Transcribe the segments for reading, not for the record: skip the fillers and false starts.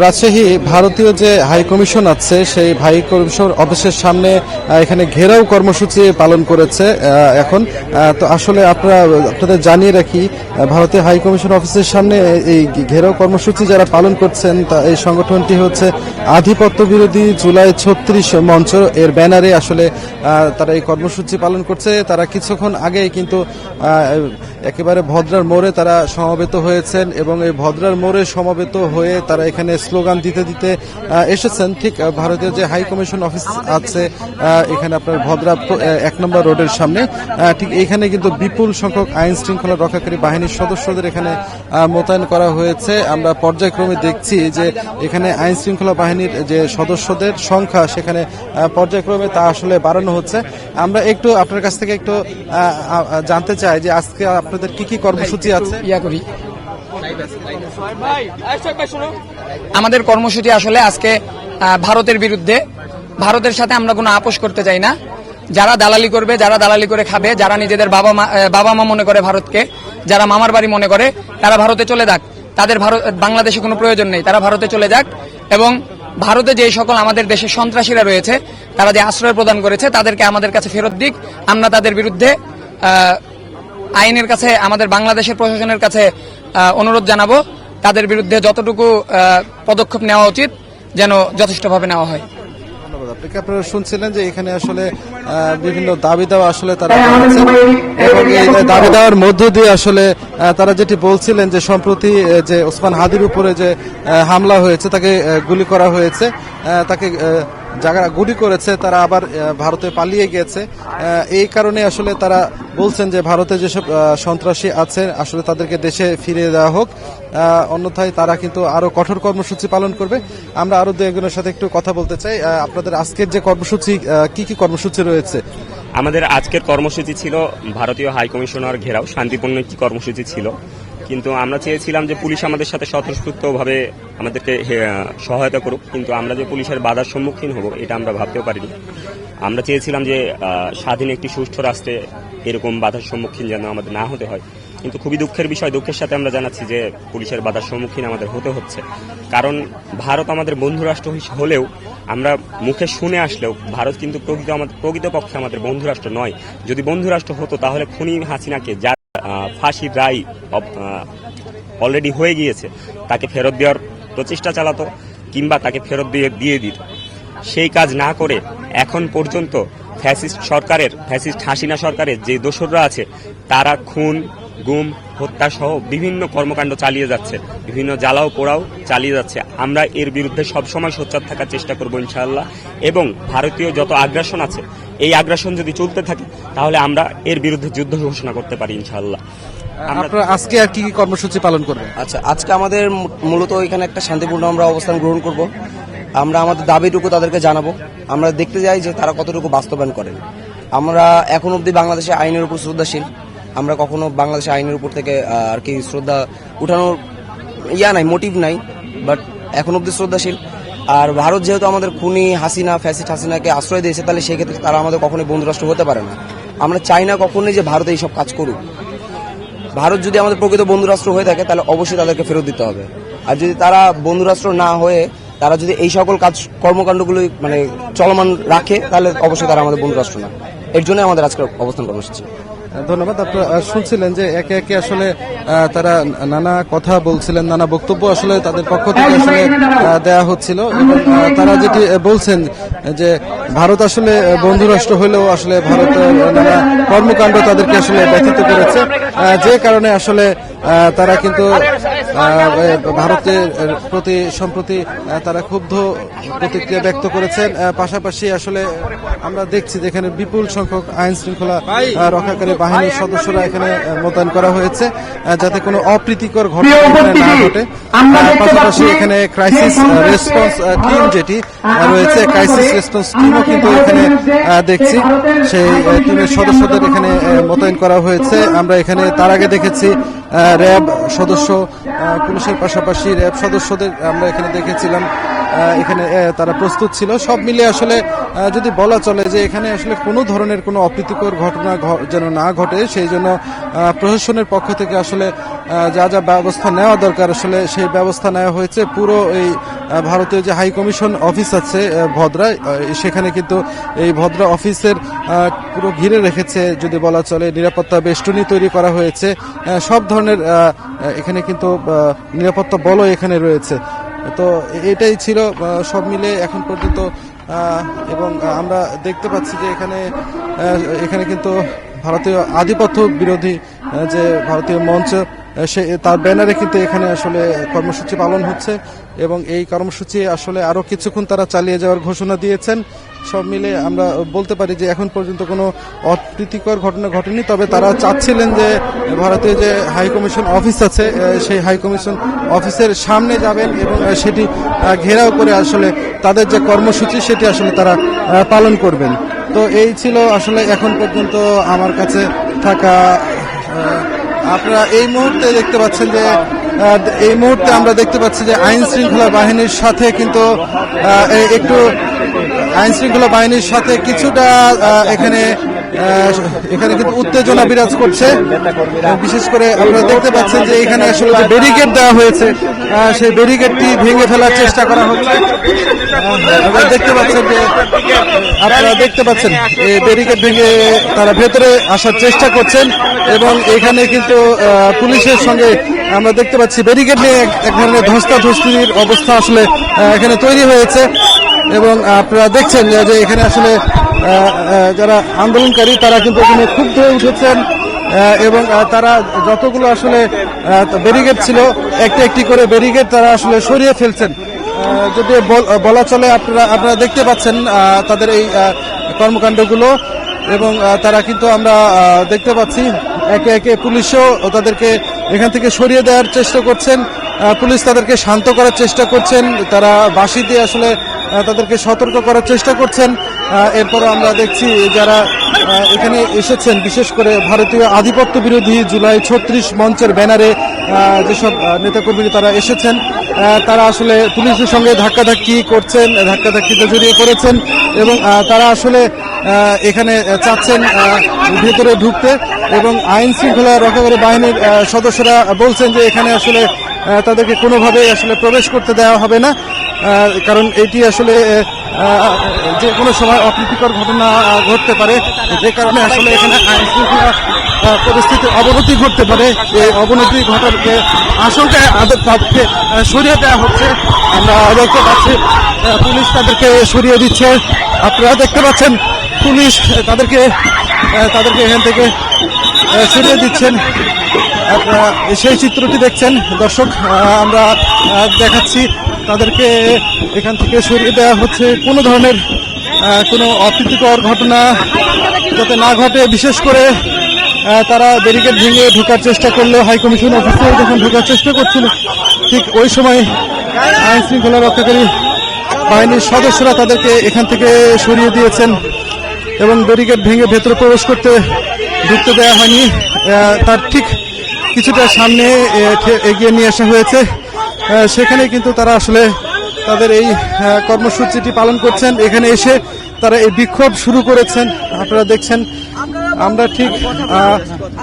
রাজশাহী ভারতীয় যে high commission আছে সেই হাই কমিশন অফিসের সামনে এখানে ঘেরাও কর্মসূচি পালন করেছে এখন। তো আসলে আপনাদের জানিয়ে রাখি, ভারতীয় হাই কমিশন অফিসের সামনে এই ঘেরাও কর্মসূচি যারা পালন করছেন তা এই সংগঠনটি হচ্ছে আধিপত্য বিরোধী জুলাই 36 মঞ্চ, এর ব্যানারে আসলে তারা এই কর্মসূচি পালন করছে। তারা কিছুক্ষণ আগে কিন্তু একেবারে ভদ্রার মোড়ে তারা সমবেত হয়েছেন এবং এই ভদ্রার মোড়ে সমবেত হয়ে তারা এখানে স্লোগান দিতে দিতে এসেছেন ঠিক ভারতীয় যে হাই কমিশন অফিস আছে এখানে আপনার ভদ্রা 1 নম্বর রোডের সামনে। ঠিক এখানে কিন্তু বিপুল সংখ্যক আইন শৃঙ্খলা রক্ষাকারী বাহিনীর সদস্যদের এখানে মোতায়েন করা হয়েছে। আমরা পর্যায়ক্রমে দেখছি যে এখানে আইন শৃঙ্খলা বাহিনীর যে সদস্যদের সংখ্যা সেখানে পর্যায়ক্রমে তা আসলে বাড়ানো হচ্ছে। আমরা একটু আপনার কাছ থেকে একটু জানতে চাই যে আজকে আপনাদের কি কি কর্মসূচি আছে। আমাদের কর্মসূচি আসলে আজকে ভারতের বিরুদ্ধে। ভারতের সাথে আমরা কোনো আপোষ করতে চাই না। যারা দালালি করবে, যারা দালালি করে খাবে, যারা নিজেদের বাবা মা মনে করে ভারতকে, যারা মামার বাড়ি মনে করে, তারা ভারতে চলে যাক। তাদের বাংলাদেশে কোনো প্রয়োজন নেই, তারা ভারতে চলে যাক। এবং ভারতে যে সকল আমাদের দেশের সন্ত্রাসীরা রয়েছে, তারা যে আশ্রয় প্রদান করেছে, তাদেরকে আমাদের কাছে ফেরত দিক। আমরা তাদের বিরুদ্ধে আইনের কাছে, আমাদের বাংলাদেশের প্রশাসনের কাছে অনুরোধ জানাবো, তাদের বিরুদ্ধে যতটুকু পদক্ষেপ নেওয়া উচিত যেন যথেষ্টভাবে নেওয়া হয়। আপনারা শুনছিলেন যে এখানে আসলে বিভিন্ন দাবি দেওয়া আসলে তারা এবং এই দাবি দেওয়ার মধ্য দিয়ে আসলে তারা যেটি বলছিলেন যে সম্প্রতি যে ওসমান হাদির উপরে যে হামলা হয়েছে, তাকে গুলি করা হয়েছে, তাকে যারা গুলি করেছে তারা আবার ভারতে পালিয়ে গেছে। এই কারণে আসলে তারা বলছেন যে ভারতে যেসব সন্ত্রাসী আছে আসলে তাদেরকে দেশে ফিরিয়ে দেওয়া হোক, অন্যথায় তারা কিন্তু আরো কঠোর কর্মসূচি পালন করবে। আমরা আরো দু একজনের সাথে একটু কথা বলতে চাই। আপনাদের আজকের যে কর্মসূচি, কি কি কর্মসূচি রয়েছে? আমাদের আজকের কর্মসূচি ছিল ভারতীয় হাই কমিশনার ঘেরাও, শান্তিপূর্ণ একটি কর্মসূচি ছিল। কিন্তু আমরা চেয়েছিলাম যে পুলিশ আমাদের সাথে স্বতঃস্ফূর্তভাবে আমাদেরকে সহায়তা করুক, কিন্তু আমরা যে পুলিশের বাধার সম্মুখীন হব এটা আমরা ভাবতেও পারিনি। আমরা চেয়েছিলাম যে স্বাধীন একটি সুষ্ঠু রাষ্ট্রে এরকম বাধার সম্মুখীন যেন আমাদের না হতে হয়। কিন্তু খুবই দুঃখের বিষয়, দুঃখের সাথে আমরা জানাচ্ছি যে পুলিশের বাধার সম্মুখীন আমাদের হতে হচ্ছে। কারণ ভারত আমাদের বন্ধু রাষ্ট্র হলেও, আমরা মুখে শুনে আসলেও ভারত কিন্তু প্রকৃতপক্ষে আমাদের বন্ধু রাষ্ট্র নয়। যদি বন্ধু রাষ্ট্র হতো তাহলে খুনি হাসিনাকে, যার ফাঁসির রায় অলরেডি হয়ে গিয়েছে, তাকে ফেরত দেওয়ার প্রচেষ্টা চালাতো কিংবা তাকে ফেরত দিয়ে দিত। সেই কাজ না করে এখন পর্যন্ত ফ্যাসিস্ট হাসিনা সরকারের যে দোসররা আছে তারা খুন, গুম, হত্যা সহ বিভিন্ন কর্মকাণ্ড চালিয়ে যাচ্ছে, বিভিন্ন জ্বালাও পোড়াও চালিয়ে যাচ্ছে। আমরা এর বিরুদ্ধে সবসময় সোচ্চার থাকার চেষ্টা করব ইনশাআল্লাহ। এবং ভারতীয় যত আগ্রাসন আছে, এই আগ্রাসন যদি চলতে থাকে তাহলে আমরা এর বিরুদ্ধে যুদ্ধ ঘোষণা করতে পারি ইনশাআল্লাহ। আপনারা আজকে আর কি কি কর্মসূচি পালন করবেন? আচ্ছা, আজকে আমাদের মূলত এখানে একটা শান্তিপূর্ণ আমরা অবস্থান গ্রহণ করব। আমরা আমাদের দাবিটুকু তাদেরকে জানাবো। আমরা দেখতে যাই যে তারা কতটুকু বাস্তবায়ন করেন। আমরা এখন অবধি বাংলাদেশে আইনের উপর শ্রদ্ধাশীল। আমরা কখনো বাংলাদেশের আইনের উপর থেকে আর কি শ্রদ্ধা উঠানোর নাই, মোটিভ নাই, বাট এখন অবধি শ্রদ্ধাশীল। আর ভারত যেহেতু আমাদের খুনি হাসিনা, ফ্যাসিস্ট হাসিনাকে আশ্রয় দিয়েছে, তাহলে সেক্ষেত্রে তারা আমাদের কখনোই বন্ধুরাষ্ট্র হতে পারে না। আমরা চাই না কখনোই যে ভারত এইসব কাজ করুক। ভারত যদি আমাদের প্রকৃত বন্ধুরাষ্ট্র হয়ে থাকে তাহলে অবশ্যই তাদেরকে ফেরত দিতে হবে। আর যদি তারা বন্ধুরাষ্ট্র না হয়ে তারা যদি এই সকল কর্মকাণ্ডগুলো চলমান রাখে তাহলে অবশ্যই তারা আমাদের বন্ধুরাষ্ট্র না। এর জন্য আমাদের আজকের অবস্থান কর্মসূচি। ধন্যবাদ। আপনারা শুনছিলেন যে একে একে আসলে তারা নানা কথা বলছিলেন, নানা বক্তব্য আসলে তাদের পক্ষ থেকে আসলে দেয়া হচ্ছিল এবং তারা যেটি বলছেন যে ভারত আসলে বন্ধুরাষ্ট্র হলেও আসলে ভারতের নানা কর্মকাণ্ড তাদেরকে আসলে ব্যথিত করেছে, যে কারণে আসলে তারা কিন্তু ভারতের প্রতি সম্প্রতি তারা ক্ষুব্ধ প্রতিক্রিয়া ব্যক্ত করেছেন। পাশাপাশি আসলে আমরা দেখছি যে এখানে বিপুল সংখ্যক আইন শৃঙ্খলা রক্ষাকারী বাহিনীর সদস্যরা এখানে মোতায়েন করা হয়েছে যাতে কোনো অপ্রীতিকর ঘটনা না ঘটে। পাশাপাশি এখানে ক্রাইসিস রেসপন্স টিম যেটি রয়েছে, ক্রাইসিস রেসপন্স টিমও কিন্তু এখানে দেখছি সেই টিমের সদস্যদের এখানে মোতায়েন করা হয়েছে। আমরা এখানে তার আগে দেখেছি র্যাব সদস্য, পুলিশের পাশাপাশি র্যাব সদস্যদের আমরা এখানে দেখেছিলাম এখানে তারা প্রস্তুত ছিল। সব মিলে আসলে যদি বলা চলে যে এখানে আসলে কোনো ধরনের কোনো অপ্রীতিকর ঘটনা যেন না ঘটে, সেই জন্য প্রশাসনের পক্ষ থেকে আসলে যা যা ব্যবস্থা নেওয়া দরকার আসলে সেই ব্যবস্থা নেওয়া হয়েছে। পুরো এই ভারতীয় যে হাই কমিশন অফিস আছে ভদ্রায়, সেখানে কিন্তু এই ভদ্রা অফিসের পুরো ঘিরে রেখেছে যদি বলা চলে, নিরাপত্তা বেষ্টনী তৈরি করা হয়েছে। সব ধরনের এখানে কিন্তু নিরাপত্তা বলও এখানে রয়েছে। তো এটাই ছিল সব মিলে এখন পর্যন্ত। এবং আমরা দেখতে পাচ্ছি যে এখানে কিন্তু ভারতীয় আধিপত্য বিরোধী যে ভারতীয় মঞ্চ, সে তার ব্যানারে কিন্তু এখানে আসলে কর্মসূচি পালন হচ্ছে এবং এই কর্মসূচি আসলে আরো কিছুক্ষণ তারা চালিয়ে যাওয়ার ঘোষণা দিয়েছেন। সব মিলে আমরা বলতে পারি যে এখন পর্যন্ত কোনো অপ্রীতিকর ঘটনা ঘটেনি, তবে তারা চাচ্ছিলেন যে ভারতীয় যে হাই কমিশন অফিস আছে সেই হাই কমিশন অফিসের সামনে যাবেন এবং সেটি ঘেরাও করে আসলে তাদের যে কর্মসূচি সেটি আসলে তারা পালন করবেন। তো এই ছিল আসলে এখন পর্যন্ত আমার কাছে থাকা। আপনারা এই মুহূর্তে দেখতে পাচ্ছেন যে আমরা দেখতে পাচ্ছি যে আইন শৃঙ্খলা বাহিনীর সাথে কিন্তু কিছুটা এখানে কিন্তু উত্তেজনা বিরাজ করছে। বিশেষ করে আপনারা দেখতে পাচ্ছেন যে এখানে আসলে যে ব্যারিকেড দেওয়া হয়েছে সেই ব্যারিকেডটি ভেঙে ফেলার চেষ্টা করা হচ্ছে। আপনারা দেখতে পাচ্ছেন এই ব্যারিকেড ভেঙে তারা ভেতরে আসার চেষ্টা করছেন এবং এখানে কিন্তু পুলিশের সঙ্গে আমরা দেখতে পাচ্ছি ব্যারিকেড নিয়ে এক ধরনের ধস্তাধস্তির অবস্থা আসলে এখানে তৈরি হয়েছে। এবং আপনারা দেখছেন যে এখানে আসলে যারা আন্দোলনকারী তারা কিন্তু এখানে ক্ষুব্ধ হয়ে উঠেছেন এবং তারা যতগুলো আসলে ব্যারিকেড ছিল একটি একটি করে ব্যারিকেড তারা আসলে সরিয়ে ফেলছেন। যদি বলা চলে আপনারা দেখতে পাচ্ছেন তাদের এই কর্মকাণ্ডগুলো এবং তারা কিন্তু আমরা দেখতে পাচ্ছি একে একে পুলিশও তাদেরকে এখান থেকে সরিয়ে দেওয়ার চেষ্টা করছেন। পুলিশ তাদেরকে শান্ত করার চেষ্টা করছেন, তারা বাঁশি দিয়ে আসলে তাদেরকে সতর্ক করার চেষ্টা করছেন। এরপরও আমরা দেখছি যারা এখানে এসেছেন, বিশেষ করে ভারতীয় আধিপত্য বিরোধী জুলাই 36 মঞ্চের ব্যানারে যেসব নেতাকর্মী তারা এসেছেন, তারা আসলে পুলিশের সঙ্গে ধাক্কাধাক্কিতে জড়িয়ে পড়েছেন এবং তারা আসলে এখানে চাচ্ছেন ভেতরে ঢুকতে এবং আইন শৃঙ্খলা রক্ষাকারী বাহিনীর সদস্যরা বলছেন যে এখানে আসলে তাদেরকে কোনোভাবেই আসলে প্রবেশ করতে দেওয়া হবে না, কারণ এটি আসলে যে কোনো সময় অপ্রীতিকর ঘটনা ঘটতে পারে, যে কারণে আসলে এখানে আইন শৃঙ্খলা পরিস্থিতির অবনতি ঘটতে পারে। এই অবনতি ঘটার যে আশঙ্কায় তাদেরকে সরিয়ে দেওয়া হচ্ছে। আমরা দেখতে পাচ্ছি পুলিশ তাদেরকে সরিয়ে দিচ্ছে। আপনারা দেখতে পাচ্ছেন পুলিশ তাদেরকে এখান থেকে সরিয়ে দিচ্ছেন। আপনারা সেই চিত্রটি দেখছেন দর্শক, আমরা দেখাচ্ছি তাদেরকে এখান থেকে সরিয়ে দেওয়া হচ্ছে। কোনো ধরনের কোনো অপ্রীতিকর ঘটনা যাতে না ঘটে, বিশেষ করে তারা ব্যারিকেড ভেঙে ঢোকার চেষ্টা করলো, হাইকমিশন অফিসে যখন ঢোকার চেষ্টা করছিল ঠিক ওই সময় আইন শৃঙ্খলা রক্ষাকারী বাহিনীর সদস্যরা তাদেরকে এখান থেকে সরিয়ে দিয়েছেন এবং ব্যারিকেড ভেঙে ভেতরে প্রবেশ ঢুকতে দেওয়া হয়নি। তার ঠিক কিছুটা সামনে এগিয়ে নিয়ে আসা হয়েছে, সেখানে কিন্তু তারা আসলে তাদের এই কর্মসূচিটি পালন করছেন। এখানে এসে তারা এই বিক্ষোভ শুরু করেছেন। আপনারা দেখছেন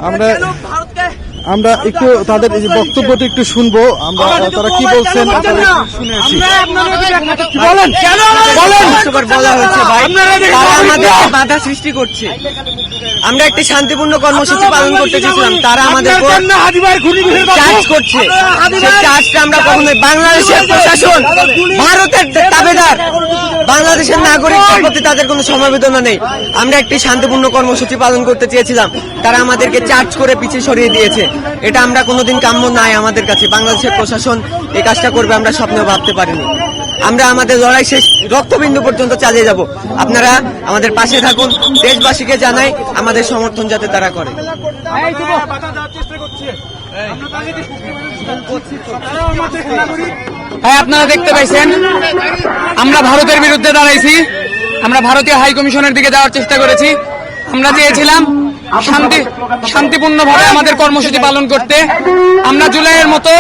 আমরা একটু তাদের এই বক্তব্যটি একটু শুনবো, আমরা তারা কি বলছেন শুনে আসি। বাধা সৃষ্টি করছে। আমরা একটি শান্তিপূর্ণ কর্মসূচি পালন করতে চেয়েছিলাম, তারা আমাদের চার্জ করছে। সেই চার্জটা আমরা কখনোই, বাংলাদেশের প্রশাসন ভারতের তাবেদার, বাংলাদেশের নাগরিকদের প্রতি তাদের কোনো সমবেদনা নেই। আমরা একটি শান্তিপূর্ণ কর্মসূচি পালন করতে চেয়েছিলাম, তারা আমাদেরকে চার্জ করে পিছিয়ে সরিয়ে দিয়েছে। এটা আমরা কোনোদিন কাম্য নাই আমাদের কাছে। বাংলাদেশের প্রশাসন এই কাজটা করবে আমরা স্বপ্নেও ভাবতে পারিনি। আমরা আমাদের লড়াই শেষ রক্তবিন্দু পর্যন্ত চালিয়ে যাব। আপনারা আমাদের পাশে থাকুন। দেশবাসীকে জানাই আমাদের সমর্থন যাতে তারা করে। হ্যাঁ, আপনারা দেখতে পাইছেন আমরা ভারতের বিরুদ্ধে দাঁড়াইছি। আমরা ভারতীয় হাই কমিশনের দিকে যাওয়ার চেষ্টা করেছি। আমরা চেয়েছিলাম শান্তিপূর্ণভাবে আমাদের কর্মসূচি পালন করতে। আমরা জুলাইয়ের মতো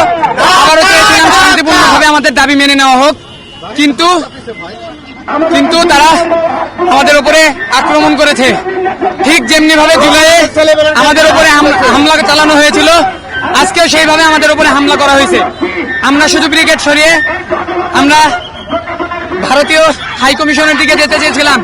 আবারও চেয়েছিলাম শান্তিপূর্ণভাবে আমাদের দাবি মেনে নেওয়া হোক। কিন্তু কিন্তু তারা আমাদের উপরে আক্রমণ করেছে। ঠিক যেমনি ভাবে জুলাইয়ে আমাদের উপরে হামলা চালানো হয়েছিল, আজকেও সেইভাবে আমাদের উপরে হামলা করা হয়েছে। আমরা শুধু ব্রিগেড সরিয়ে আমরা ভারতীয় হাই কমিশনের দিকে যেতে চেয়েছিলাম।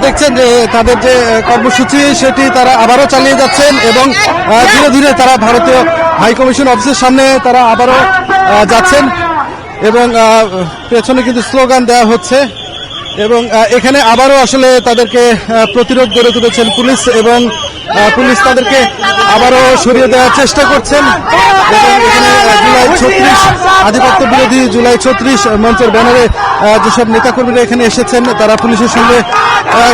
দেখছেন যে তাদের যে কর্মসূচি সেটি তারা আবারও চালিয়ে যাচ্ছেন এবং ধীরে ধীরে তারা ভারতীয় হাইকমিশন অফিসের সামনে তারা আবারও যাচ্ছেন এবং পেছনে কিন্তু স্লোগান দেওয়া হচ্ছে এবং এখানে আবারও আসলে তাদেরকে প্রতিরোধ গড়ে তুলেছেন পুলিশ এবং পুলিশ তাদেরকে আবারও সরিয়ে দেওয়ার চেষ্টা করছেন এবং এখানে জুলাই 36 আধিপত্য বিরোধী জুলাই 36 মঞ্চের ব্যানারে যেসব নেতাকর্মীরা এখানে এসেছেন তারা পুলিশের সঙ্গে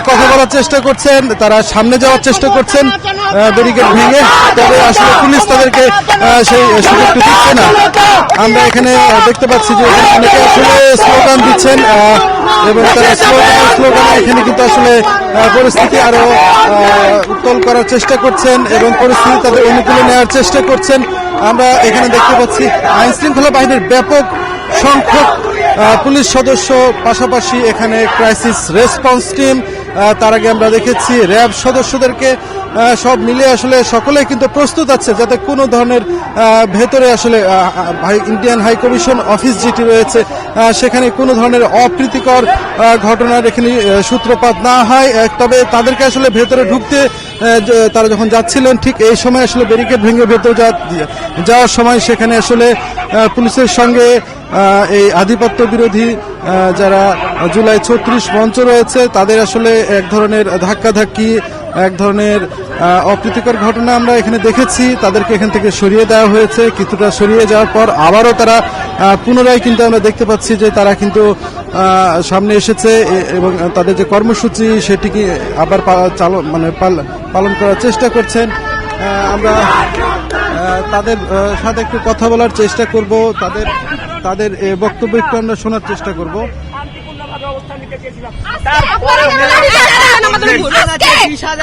কথা বলার চেষ্টা করছেন, তারা সামনে যাওয়ার চেষ্টা করছেন ব্যারিকেড ভেঙে, তবে আসলে পুলিশ তাদেরকে সেই সুযোগটি দিচ্ছে না। আমরা এখানে দেখতে পাচ্ছি যে অনেকে আসলে স্লোগান দিচ্ছেন এবং তারা স্লোগানে এখানে কিন্তু আসলে পরিস্থিতি আরো উত্তল করার চেষ্টা করছেন এবং পরিস্থিতি তাদের অনুকূলে নেওয়ার চেষ্টা করছেন। আমরা এখানে দেখতে পাচ্ছি আইন শৃঙ্খলা বাহিনীর ব্যাপক সংখ্যক পুলিশ সদস্য, পাশাপাশি এখানে ক্রাইসিস রেসপন্স টিম, তার আগে আমরা দেখেছি র্যাব সদস্যদেরকে, সব মিলে আসলে সকলে কিন্তু প্রস্তুত আছে যাতে কোনো ধরনের ভেতরে আসলে ইন্ডিয়ান হাই কমিশন অফিস যেটি রয়েছে সেখানে কোনো ধরনের অপ্রীতিকর ঘটনার এখানে সূত্রপাত না হয়। তবে তাদেরকে আসলে ভেতরে ঢুকতে তারা যখন যাচ্ছিলেন ঠিক এই সময় আসলে ব্যারিকেড ভেঙে ভেতরে যাওয়ার সময় সেখানে আসলে পুলিশের সঙ্গে এই আধিপত্য বিরোধী যারা জুলাই 36 মঞ্চ রয়েছে তাদের আসলে এক ধরনের ধাক্কাধাক্কি, এক ধরনের অপ্রীতিকর ঘটনা আমরা এখানে দেখেছি। তাদেরকে এখান থেকে সরিয়ে দেওয়া হয়েছে, কিছুটা সরিয়ে যাওয়ার পর আবারও তারা পুনরায় কিন্তু আমরা দেখতে পাচ্ছি যে তারা কিন্তু সামনে এসেছে এবং তাদের যে কর্মসূচি সেটিকে আবার পালন করার চেষ্টা করছেন। আমরা তাদের সাথে একটু কথা বলার চেষ্টা করব, তাদের বক্তব্য একটু আমরা শোনার চেষ্টা করব।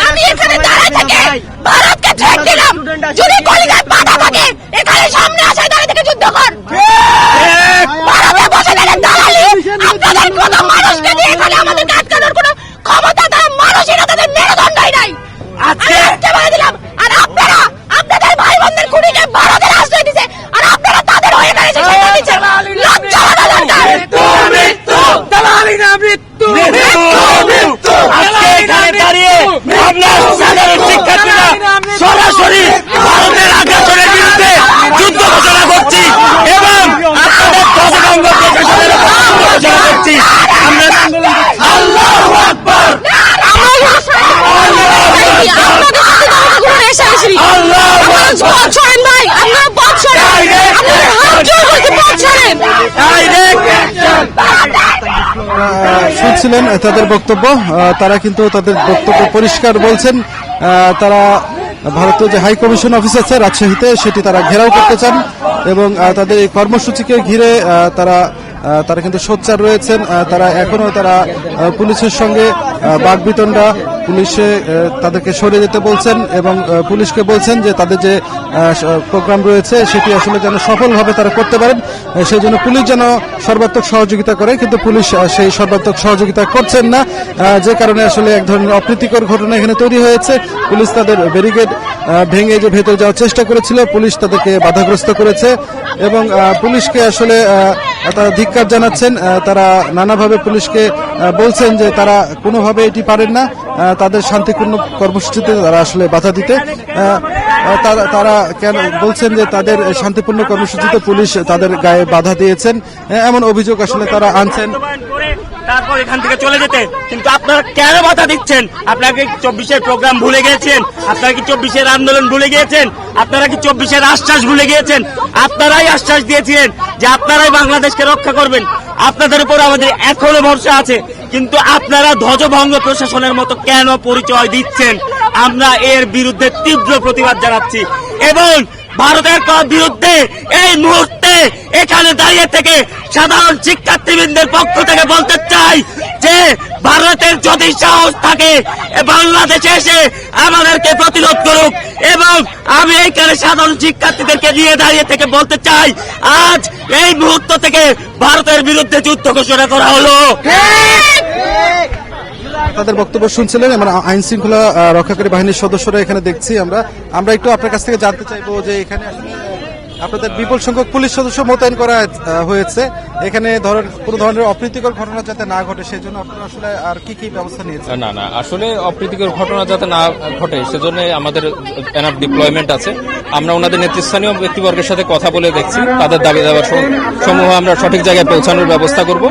আমি এখানে দাঁড়ায় থেকে ভারতকে থ্রেট দিলাম, যদি কলিকাতায় বাধা থাকে এখানে সামনে আসে দাঁড়িয়ে থেকে যুদ্ধ কর। ভারতে বসে থেকে দাঁড়ালি আপনাদের কোনো মানুষকে দিয়ে এখানে আমাদের আটকানোর কোনো ক্ষমতা তার মানুষেরা তাদের মেরুদণ্ডই নাই। আমি আজকে বলে দিলাম, আর আপনারা আপনাদের ভাই বোনদের খুনিকে ভারতের আশ্রয় দিছে আর আপনারা তাদের হয়ে গেছে সেটা দিচ্ছেন। লজ্জা হওয়া দরকার। দালালি না মৃত্যু, আজকে এখানে দাঁড়িয়ে আমরা সাধারণ শিক্ষার্থীরা সরাসরি ভারতের আগ্রাসনের বিরুদ্ধে যুদ্ধ ঘোষণা করছি এবং আপনাদের পশ্চিমবঙ্গ প্রশাসনের ঘোষণা করছি। আমরা আল্লাহু আকবার, শুনছিলেন তাদের বক্তব্য, তারা কিন্তু তাদের বক্তব্য পরিষ্কার বলছেন। তারা ভারতীয় যে হাই কমিশন অফিস আছে রাজশাহীতে সেটি তারা ঘেরাও করতে চান এবং তাদের এই কর্মসূচিকে ঘিরে তারা কিন্তু সোচ্চার রয়েছেন। তারা এখনো পুলিশের সঙ্গে বাকবিতণ্ডা, পুলিশে তাদেরকে সরে যেতে বলছেন এবং পুলিশকে বলছেন যে তাদের যে প্রোগ্রাম রয়েছে সেটি আসলে যেন সফলভাবে তারা করতে পারেন, সেই জন্য পুলিশ যেন সর্বাত্মক সহযোগিতা করে, কিন্তু পুলিশ সেই সর্বাত্মক সহযোগিতা করছেন না, যে কারণে আসলে এক ধরনের অপ্রীতিকর ঘটনা এখানে তৈরি হয়েছে। পুলিশ তাদের ব্যারিকেড ভেঙে যে ভেতরে যাওয়ার চেষ্টা করেছিল, পুলিশ তাদেরকে বাধাগ্রস্ত করেছে এবং পুলিশকে আসলে তারা ধিক্কার জানাচ্ছেন। তারা নানাভাবে পুলিশকে বলছেন যে তারা কোনোভাবে এটি পারেন না, তাদের শান্তিপূর্ণ কর্মসূচিতে তারা আসলে বাধা দিতে। তারা কেন বলছেন যে তাদের শান্তিপূর্ণ কর্মসূচিতে পুলিশ তাদের গায়ে বাধা দিয়েছেন, এমন অভিযোগ আসলে তারা আনছেন। তারপর এখান থেকে চলে যেতে। কিন্তু আপনারা কেন বাধা দিচ্ছেন? আপনারা কি 24-এর প্রোগ্রাম ভুলে গিয়েছেন? আপনারা কি 24-এর আন্দোলন ভুলে গিয়েছেন? আপনারা কি 24-এর আশ্বাস ভুলে গিয়েছেন? আপনারাই আশ্বাস দিয়েছিলেন যে আপনারাই বাংলাদেশকে রক্ষা করবেন। আপনাদের উপর আমাদের এখনো ভরসা আছে, কিন্তু আপনারা ধ্বজভঙ্গ প্রশাসনের মতো কেন পরিচয় দিচ্ছেন? আমরা এর বিরুদ্ধে তীব্র প্রতিবাদ জানাচ্ছি এবং ভারতের বিরুদ্ধে এই মুহূর্তে এখানে দাঁড়িয়ে থেকে সাধারণ শিক্ষার্থীবৃন্দের পক্ষ থেকে বলতে চাই যে ভারতের যদি সাহস থাকে বাংলাদেশে এসে আমাদেরকে প্রতিরোধ করুক। এবং আমি এইখানে সাধারণ শিক্ষার্থীদেরকে নিয়ে দাঁড়িয়ে থেকে বলতে চাই, আজ এই মুহূর্ত থেকে ভারতের বিরুদ্ধে যুদ্ধ ঘোষণা করা হলো। তাদের বক্তব্য শুনছিলেন। আমরা আইন শৃঙ্খলা রক্ষাকারী বাহিনীর সদস্যরা এখানে দেখছি। আমরা একটু আপনার কাছ থেকে জানতে চাইবো যে এখানে আসলে আপনাদের বিপুল সংখ্যক পুলিশ সদস্য মোতায়েন করা হয়েছে, এখানে কোনো ধরনের অপ্রীতিকর ঘটনা যাতে না ঘটে সেই জন্য আপনারা আসলে আর কি কি ব্যবস্থা নিয়েছেন? না, আসলে অপ্রীতিকর ঘটনা যাতে না ঘটে সেজন্য আমাদের এনাফ ডিপ্লয়মেন্ট আছে। আমরা ওনাদের নেতৃস্থানীয় ব্যক্তিবর্গের সাথে কথা বলে দেখছি, তাদের দাবি দাবা সমূহ আমরা সঠিক জায়গায় পৌঁছানোর ব্যবস্থা করব।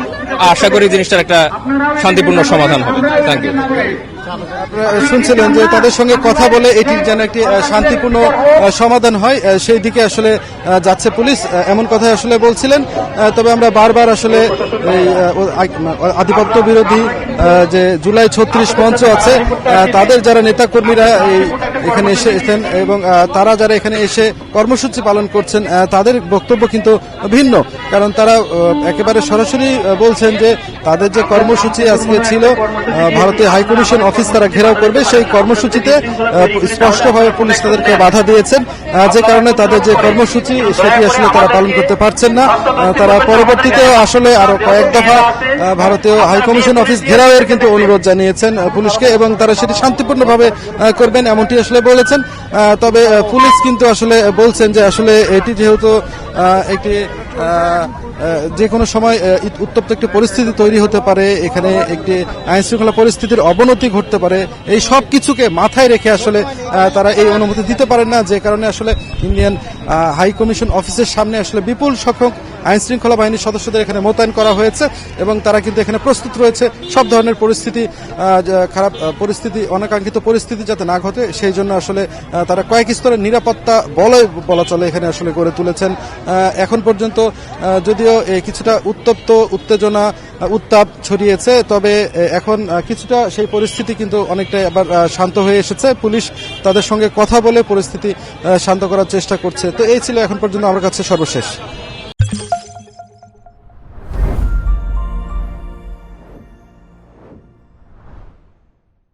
আশা করি জিনিসটার একটা শান্তিপূর্ণ সমাধান হবে। Thank you. আপনারা শুনছিলেন যে তাদের সঙ্গে কথা বলে এটির যেন একটি শান্তিপূর্ণ সমাধান হয় সেই দিকে আসলে যাচ্ছে পুলিশ, এমন কথা আসলে বলছিলেন। তবে আমরা বারবার আসলে এই আধিপত্য বিরোধী যে জুলাই 36 মঞ্চ আছে তাদের যারা নেতাকর্মীরা এখানে এসেছেন এবং তারা যারা এখানে এসে কর্মসূচি পালন করছেন তাদের বক্তব্য কিন্তু ভিন্ন, কারণ তারা একেবারে সরাসরি বলছেন যে তাদের যে কর্মসূচি আজকে ছিল ভারতীয় হাইকমিশন অফিস তারা ঘেরাও করবে, সেই কর্মসূচিতে স্পষ্টভাবে পুলিশ তাদেরকে বাধা দিয়েছেন, যে কারণে তাদের যে কর্মসূচি সেটি আসলে তারা পালন করতে পারছেন না। তারা পরবর্তীতে আসলে আরো কয়েক দফা ভারতীয় হাইকমিশন অফিস ঘেরাওয়ের কিন্তু অনুরোধ জানিয়েছেন পুলিশকে এবং তারা সেটি শান্তিপূর্ণভাবে করবেন এমনটি আসলে বলেছেন। তবে পুলিশ কিন্তু আসলে বলছেন যে আসলে এটি যেহেতু একটি যে কোনো সময় উত্তপ্ত একটি পরিস্থিতি তৈরি হতে পারে, এখানে একটি আইন শৃঙ্খলা পরিস্থিতির অবনতি ঘটতে পারে, এই সব কিছুকে মাথায় রেখে আসলে তারা এই অনুমতি দিতে পারেন না, যে কারণে আসলে ইন্ডিয়ান হাই কমিশন অফিসের সামনে আসলে বিপুল সংখ্যক আইন শৃঙ্খলা বাহিনীর সদস্যদের এখানে মোতায়েন করা হয়েছে এবং তারা কিন্তু এখানে প্রস্তুত রয়েছে সব ধরনের পরিস্থিতি, খারাপ পরিস্থিতি, অনাকাঙ্ক্ষিত পরিস্থিতি যাতে না ঘটে সেই জন্য আসলে তারা কয়েক স্তরের নিরাপত্তা বলা চলে এখানে আসলে গড়ে তুলেছেন। এখন পর্যন্ত যদিও কিছুটা উত্তপ্ত উত্তেজনা উত্তাপ ছড়িয়েছে, তবে এখন কিছুটা সেই পরিস্থিতি কিন্তু অনেকটাই আবার শান্ত হয়ে এসেছে। পুলিশ তাদের সঙ্গে কথা বলে পরিস্থিতি শান্ত করার চেষ্টা করছে। তো এই ছিল এখন পর্যন্ত আমার কাছে সর্বশেষ।